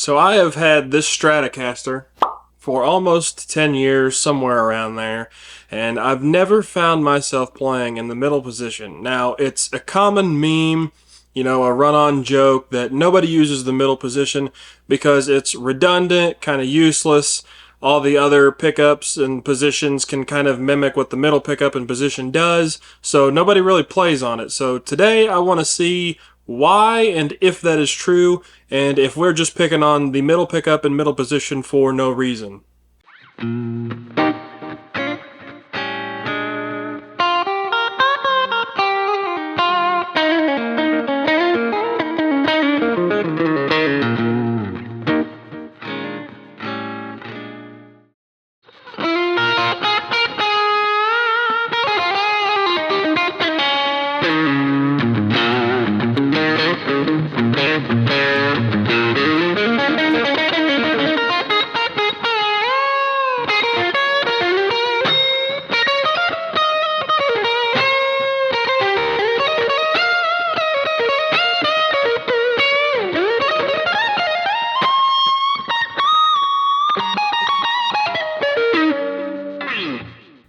So I have had this Stratocaster for almost 10 years, somewhere around there, and I've never found myself playing in the middle position. Now, it's a common meme, a run-on joke that nobody uses the middle position because it's redundant, kind of useless. All the other pickups and positions can kind of mimic what the middle pickup and position does, so nobody really plays on it. So today I want to see why and if that is true, and if we're just picking on the middle pickup and middle position for no reason.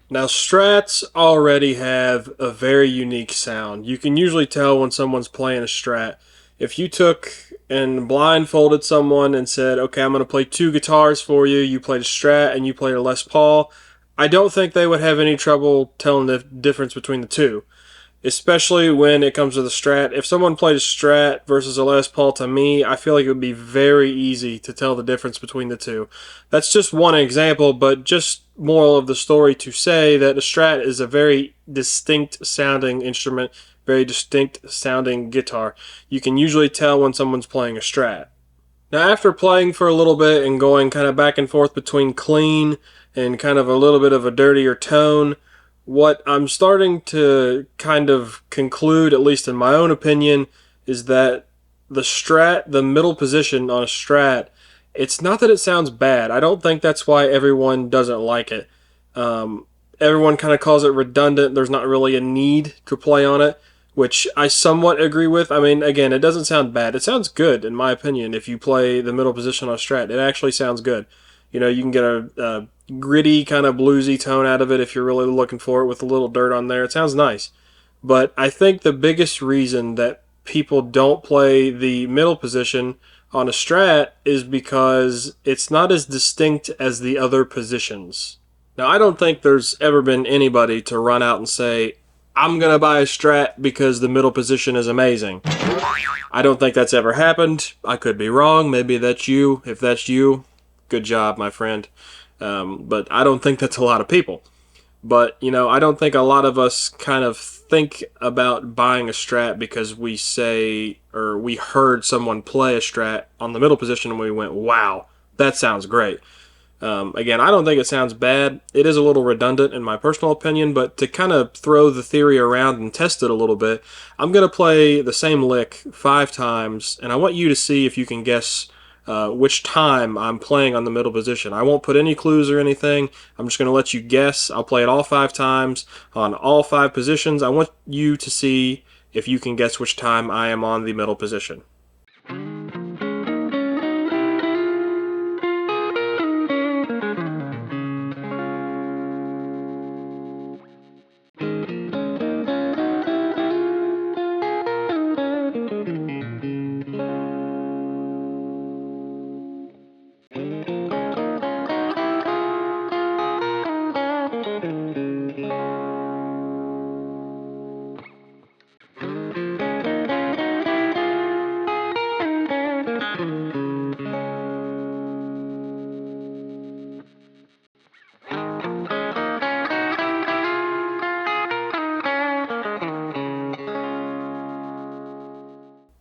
Now, Strats already have a very unique sound. You can usually tell when someone's playing a Strat. If you took and blindfolded someone and said, okay, I'm going to play two guitars for you, you played a Strat and you played a Les Paul, I don't think they would have any trouble telling the difference between the two. Especially when it comes to the Strat. If someone played a Strat versus a Les Paul, to me, I feel like it would be very easy to tell the difference between the two. That's just one example, but just moral of the story to say that a Strat is a very distinct sounding instrument, very distinct sounding guitar. You can usually tell when someone's playing a Strat. Now, after playing for a little bit and going kind of back and forth between clean and kind of a little bit of a dirtier tone, what I'm starting to kind of conclude, at least in my own opinion, is that the Strat, the middle position on a Strat, it's not that it sounds bad. I don't think that's why everyone doesn't like it. Everyone kind of calls it redundant. There's not really a need to play on it, which I somewhat agree with. I mean, again, it doesn't sound bad. It sounds good, in my opinion, if you play the middle position on a Strat. It actually sounds good. You can get a gritty kind of bluesy tone out of it if you're really looking for it with a little dirt on there. It sounds nice. But I think the biggest reason that people don't play the middle position on a Strat is because it's not as distinct as the other positions. Now, I don't think there's ever been anybody to run out and say, I'm going to buy a Strat because the middle position is amazing. I don't think that's ever happened. I could be wrong. Maybe that's you. If that's you, good job, my friend. But I don't think that's a lot of people. But, I don't think a lot of us kind of think about buying a Strat because we say, or we heard someone play a Strat on the middle position and we went, wow, that sounds great. Again, I don't think it sounds bad. It is a little redundant in my personal opinion, but to kind of throw the theory around and test it a little bit, I'm going to play the same lick 5 times, and I want you to see if you can guess which time I'm playing on the middle position. I won't put any clues or anything. I'm just going to let you guess. I'll play it all 5 times on all 5 positions. I want you to see if you can guess which time I am on the middle position.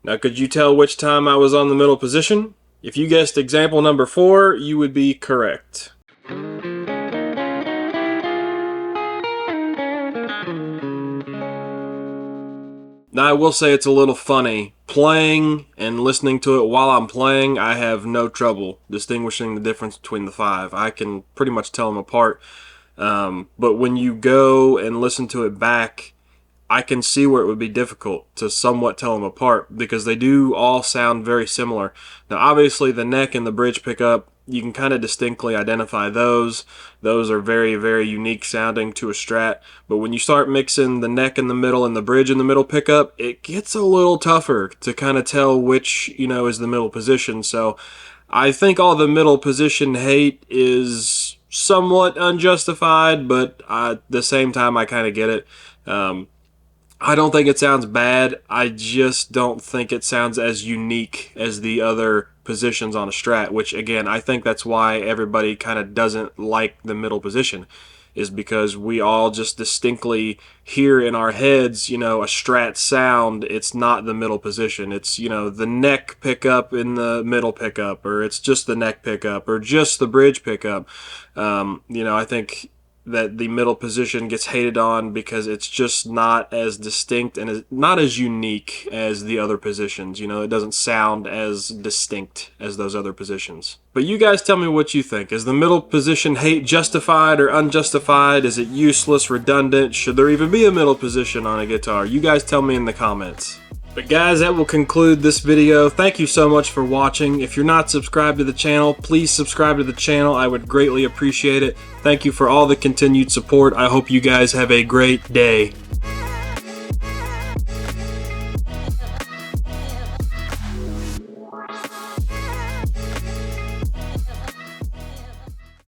Now, could you tell which time I was on the middle position? If you guessed example number 4, you would be correct. Now, I will say it's a little funny. Playing and listening to it while I'm playing, I have no trouble distinguishing the difference between the 5. I can pretty much tell them apart. But when you go and listen to it back, I can see where it would be difficult to somewhat tell them apart because they do all sound very similar. Now, obviously, the neck and the bridge pickup, you can kind of distinctly identify those. Those are very, very unique sounding to a Strat. But when you start mixing the neck in the middle and the bridge in the middle pickup, it gets a little tougher to kind of tell which, is the middle position. So I think all the middle position hate is somewhat unjustified, but at the same time, I kind of get it. I don't think it sounds bad. I just don't think it sounds as unique as the other positions on a Strat, which again, I think that's why everybody kind of doesn't like the middle position, is because we all just distinctly hear in our heads, a Strat sound. It's not the middle position. It's, the neck pickup in the middle pickup, or it's just the neck pickup, or just the bridge pickup. I think that the middle position gets hated on because it's just not as distinct and not as unique as the other positions. It doesn't sound as distinct as those other positions. But you guys tell me what you think. Is the middle position hate justified or unjustified? Is it useless, redundant? Should there even be a middle position on a guitar? You guys tell me in the comments. But guys, that will conclude this video. Thank you so much for watching. If you're not subscribed to the channel, please subscribe to the channel. I would greatly appreciate it. Thank you for all the continued support. I hope you guys have a great day.